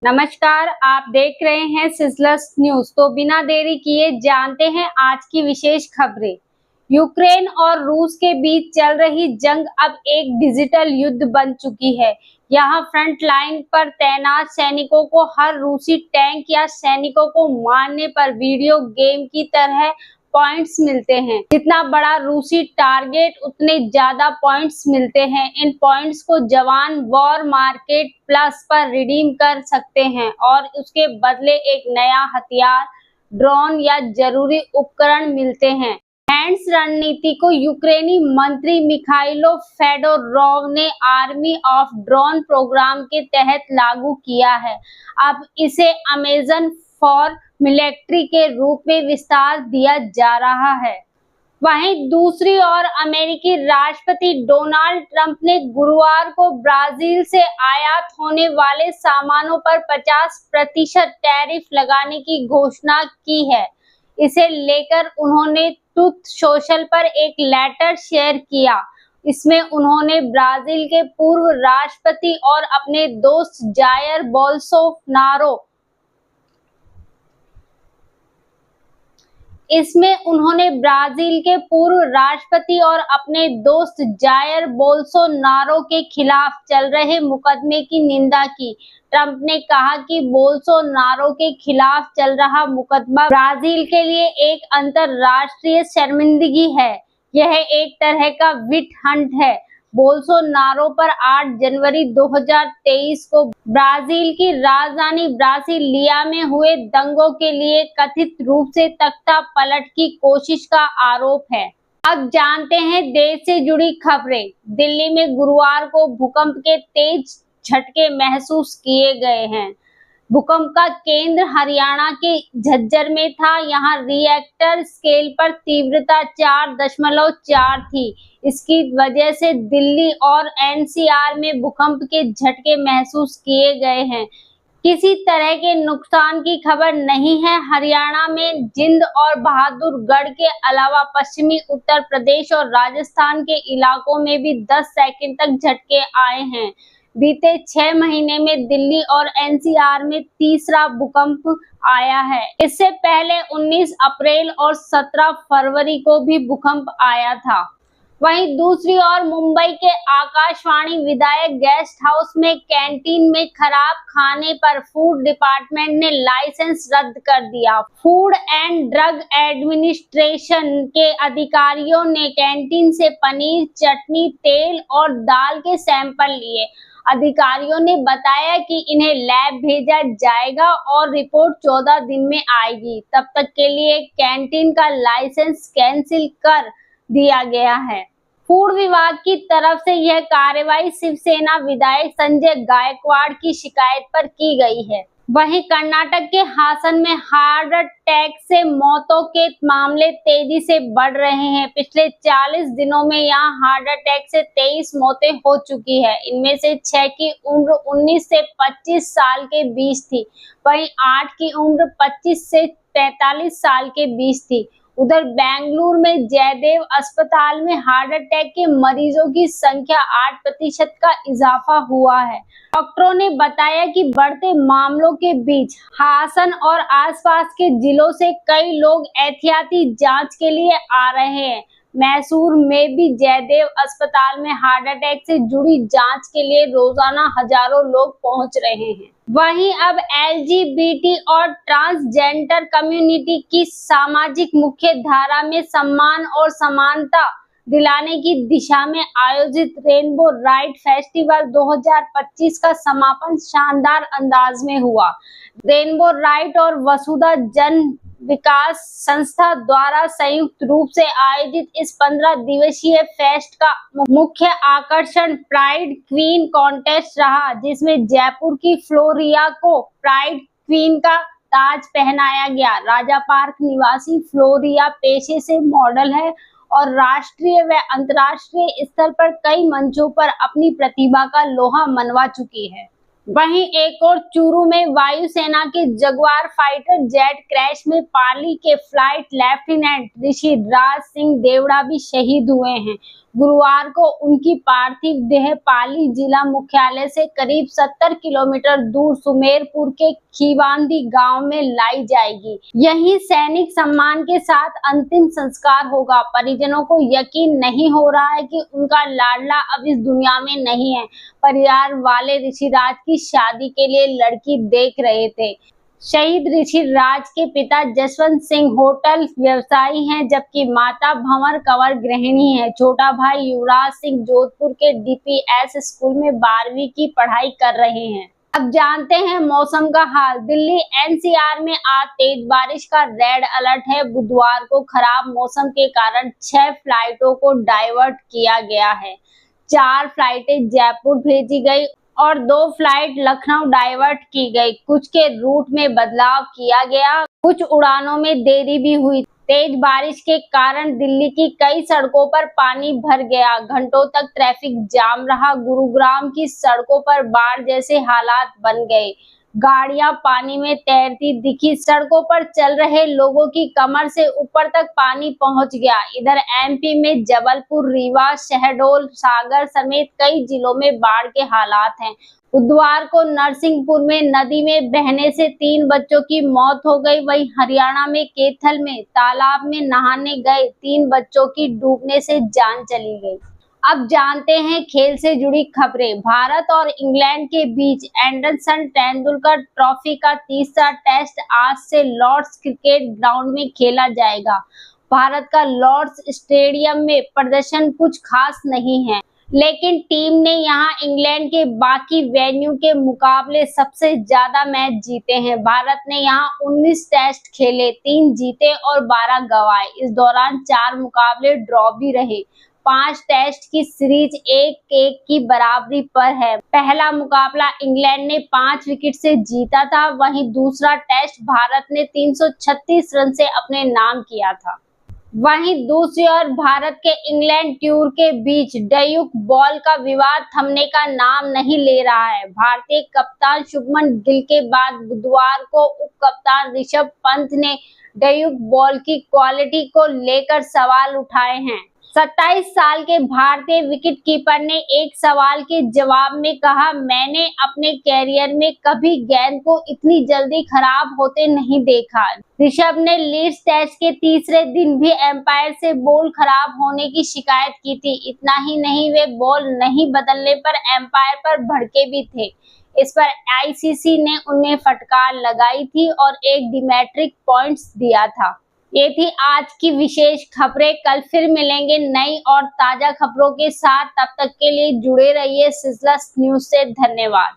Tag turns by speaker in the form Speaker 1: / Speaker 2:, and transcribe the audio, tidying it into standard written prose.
Speaker 1: नमस्कार, आप देख रहे हैं सिजलर्स न्यूज। तो बिना देरी किए जानते हैं आज की विशेष खबरें। यूक्रेन और रूस के बीच चल रही जंग अब एक डिजिटल युद्ध बन चुकी है। यहां फ्रंट लाइन पर तैनात सैनिकों को हर रूसी टैंक या सैनिकों को मारने पर वीडियो गेम की तरह पॉइंट्स मिलते हैं। जितना बड़ा रूसी टारगेट उतने ज्यादा पॉइंट्स मिलते हैं। इन पॉइंट्स को जवान वॉर मार्केट प्लस पर रिडीम कर सकते हैं और उसके बदले एक नया हथियार, ड्रोन या जरूरी उपकरण मिलते हैं। हैंड्स रणनीति को यूक्रेनी मंत्री मिखाइलो फेडोरोव ने आर्मी ऑफ ड्रोन प्रोग्राम के तहत लागू किया है। अब इसे अमेजन फॉर मिलिट्री के रूप में विस्तार दिया जा रहा है। वहीं दूसरी ओर अमेरिकी राष्ट्रपति डोनाल्ड ट्रंप ने गुरुवार को ब्राजील से आयात होने वाले सामानों पर 50% टैरिफ लगाने की घोषणा की है। इसे लेकर उन्होंने ट्रुथ सोशल पर एक लेटर शेयर किया। इसमें उन्होंने ब्राजील के पूर्व राष्ट्रपति और अपने दोस्त जायर बोल्सोनारो के खिलाफ चल रहे मुकदमे की निंदा की। ट्रंप ने कहा कि बोल्सोनारो के खिलाफ चल रहा मुकदमा ब्राजील के लिए एक अंतरराष्ट्रीय शर्मिंदगी है। यह एक तरह का विट हंट है। बोल्सोनारो पर 8 जनवरी 2023 को ब्राजील की राजधानी ब्रासिलिया में हुए दंगों के लिए कथित रूप से तख्ता पलट की कोशिश का आरोप है। अब जानते हैं देश से जुड़ी खबरें। दिल्ली में गुरुवार को भूकंप के तेज झटके महसूस किए गए हैं। भूकंप का केंद्र हरियाणा के झज्जर में था। यहां रिएक्टर स्केल पर तीव्रता 4.4 थी। इसकी वजह से दिल्ली और एनसीआर में भूकंप के झटके महसूस किए गए हैं। किसी तरह के नुकसान की खबर नहीं है। हरियाणा में जिंद और बहादुरगढ़ के अलावा पश्चिमी उत्तर प्रदेश और राजस्थान के इलाकों में भी 10 सेकंड तक झटके आए हैं। बीते 6 महीने में दिल्ली और एनसीआर में तीसरा भूकंप आया है। इससे पहले 19 अप्रैल और 17 फरवरी को भी भूकंप आया था। वहीं दूसरी ओर मुंबई के आकाशवाणी विधायक गेस्ट हाउस में कैंटीन में खराब खाने पर फूड डिपार्टमेंट ने लाइसेंस रद्द कर दिया। फूड एंड ड्रग एडमिनिस्ट्रेशन के अधिकारियों ने कैंटीन से पनीर, चटनी, तेल और दाल के सैंपल लिए। अधिकारियों ने बताया कि इन्हें लैब भेजा जाएगा और रिपोर्ट 14 दिन में आएगी। तब तक के लिए कैंटीन का लाइसेंस कैंसिल कर दिया गया है। फूड विभाग की तरफ से यह कार्रवाई शिवसेना विधायक संजय गायकवाड़ की शिकायत पर की गई है। वहीं कर्नाटक के हासन में हार्ट अटैक से मौतों के मामले तेजी से बढ़ रहे हैं। पिछले 40 दिनों में यहां हार्ट अटैक से 23 मौतें हो चुकी है। इनमें से 6 की उम्र 19 से 25 साल के बीच थी। वहीं 8 की उम्र 25 से 45 साल के बीच थी। उधर बेंगलुरु में जयदेव अस्पताल में हार्ट अटैक के मरीजों की संख्या 8% का इजाफा हुआ है। डॉक्टरों ने बताया कि बढ़ते मामलों के बीच हासन और आसपास के जिलों से कई लोग एहतियाती जांच के लिए आ रहे हैं। मैसूर में भी जयदेव अस्पताल में हार्ट अटैक से जुड़ी जांच के लिए रोजाना हजारों लोग पहुंच रहे हैं। वहीं अब एलजीबीटी और ट्रांसजेंडर कम्युनिटी की सामाजिक मुख्य धारा में सम्मान और समानता दिलाने की दिशा में आयोजित रेनबो राइट फेस्टिवल 2025 का समापन शानदार अंदाज में हुआ। रेनबो राइट और वसुधा जन विकास संस्था द्वारा संयुक्त रूप से आयोजित इस 15 दिवसीय फेस्ट का मुख्य आकर्षण प्राइड क्वीन कॉन्टेस्ट रहा, जिसमें जयपुर की फ्लोरिया को प्राइड क्वीन का ताज पहनाया गया। राजा पार्क निवासी फ्लोरिया पेशे से मॉडल है और राष्ट्रीय व अंतर्राष्ट्रीय स्तर पर कई मंचों पर अपनी प्रतिभा का लोहा मनवा चुकी है। वहीं एक और चूरू में वायुसेना के जगुआर फाइटर जेट क्रैश में पाली के फ्लाइट लेफ्टिनेंट ऋषि राज सिंह देवड़ा भी शहीद हुए हैं। गुरुवार को उनकी पार्थिव देह पाली जिला मुख्यालय से करीब 70 किलोमीटर दूर सुमेरपुर के खीवांदी गांव में लाई जाएगी। यहीं सैनिक सम्मान के साथ अंतिम संस्कार होगा। परिजनों को यकीन नहीं हो रहा है कि उनका लाडला अब इस दुनिया में नहीं है। परिवार वाले ऋषिराज की शादी के लिए लड़की देख रहे थे। शहीद ऋषिराज के पिता जसवंत सिंह होटल व्यवसायी हैं, जबकि माता भंवर कंवर गृहिणी है। छोटा भाई युवराज सिंह जोधपुर के DPS स्कूल में 12वीं की पढ़ाई कर रहे हैं। अब जानते हैं मौसम का हाल। दिल्ली NCR में आज तेज बारिश का रेड अलर्ट है। बुधवार को खराब मौसम के कारण 6 फ्लाइटों को डाइवर्ट किया गया है। 4 फ्लाइटें जयपुर भेजी गई और 2 फ्लाइट लखनऊ डाइवर्ट की गई। कुछ के रूट में बदलाव किया गया, कुछ उड़ानों में देरी भी हुई। तेज बारिश के कारण दिल्ली की कई सड़कों पर पानी भर गया। घंटों तक ट्रैफिक जाम रहा। गुरुग्राम की सड़कों पर बाढ़ जैसे हालात बन गए। गाड़ियां पानी में तैरती दिखी। सड़कों पर चल रहे लोगों की कमर से ऊपर तक पानी पहुंच गया। इधर MP में जबलपुर, रीवा, शहडोल, सागर समेत कई जिलों में बाढ़ के हालात हैं। बुधवार को नरसिंहपुर में नदी में बहने से 3 बच्चों की मौत हो गई। वहीं हरियाणा में कैथल में तालाब में नहाने गए 3 बच्चों की डूबने से जान चली गई। अब जानते हैं खेल से जुड़ी खबरें। भारत और इंग्लैंड के बीच एंडरसन तेंदुलकर ट्रॉफी का तीसरा टेस्ट आज से लॉर्ड्स क्रिकेट ग्राउंड में खेला जाएगा। भारत का लॉर्ड्स स्टेडियम में प्रदर्शन कुछ खास नहीं है, लेकिन टीम ने यहां इंग्लैंड के बाकी वेन्यू के मुकाबले सबसे ज्यादा मैच जीते हैं। भारत ने यहां 19 टेस्ट खेले, 3 जीते और 12 गंवाए। इस दौरान 4 मुकाबले ड्रॉ भी रहे। 5 टेस्ट की सीरीज 1-1 की बराबरी पर है। पहला मुकाबला इंग्लैंड ने 5 विकेट से जीता था, वहीं दूसरा टेस्ट भारत ने 336 रन से अपने नाम किया था। वहीं दूसरी ओर भारत के इंग्लैंड टूर के बीच ड्यूक बॉल का विवाद थमने का नाम नहीं ले रहा है। भारतीय कप्तान शुभमन गिल के बाद बुधवार को उप कप्तान ऋषभ पंत ने ड्यूक बॉल की क्वालिटी को लेकर सवाल उठाए हैं। 27 साल के भारतीय विकेटकीपर ने एक सवाल के जवाब में कहा, मैंने अपने कैरियर में कभी गेंद को इतनी जल्दी खराब होते नहीं देखा। ऋषभ ने लीड्स टेस्ट के तीसरे दिन भी एम्पायर से बॉल खराब होने की शिकायत की थी। इतना ही नहीं, वे बॉल नहीं बदलने पर एम्पायर पर भड़के भी थे। इस पर ICC ने उन्हें फटकार लगाई थी और एक डिमेट्रिक पॉइंट्स दिया था। ये थी आज की विशेष खबरें। कल फिर मिलेंगे नई और ताजा खबरों के साथ। तब तक के लिए जुड़े रहिए सिजलस न्यूज से। धन्यवाद।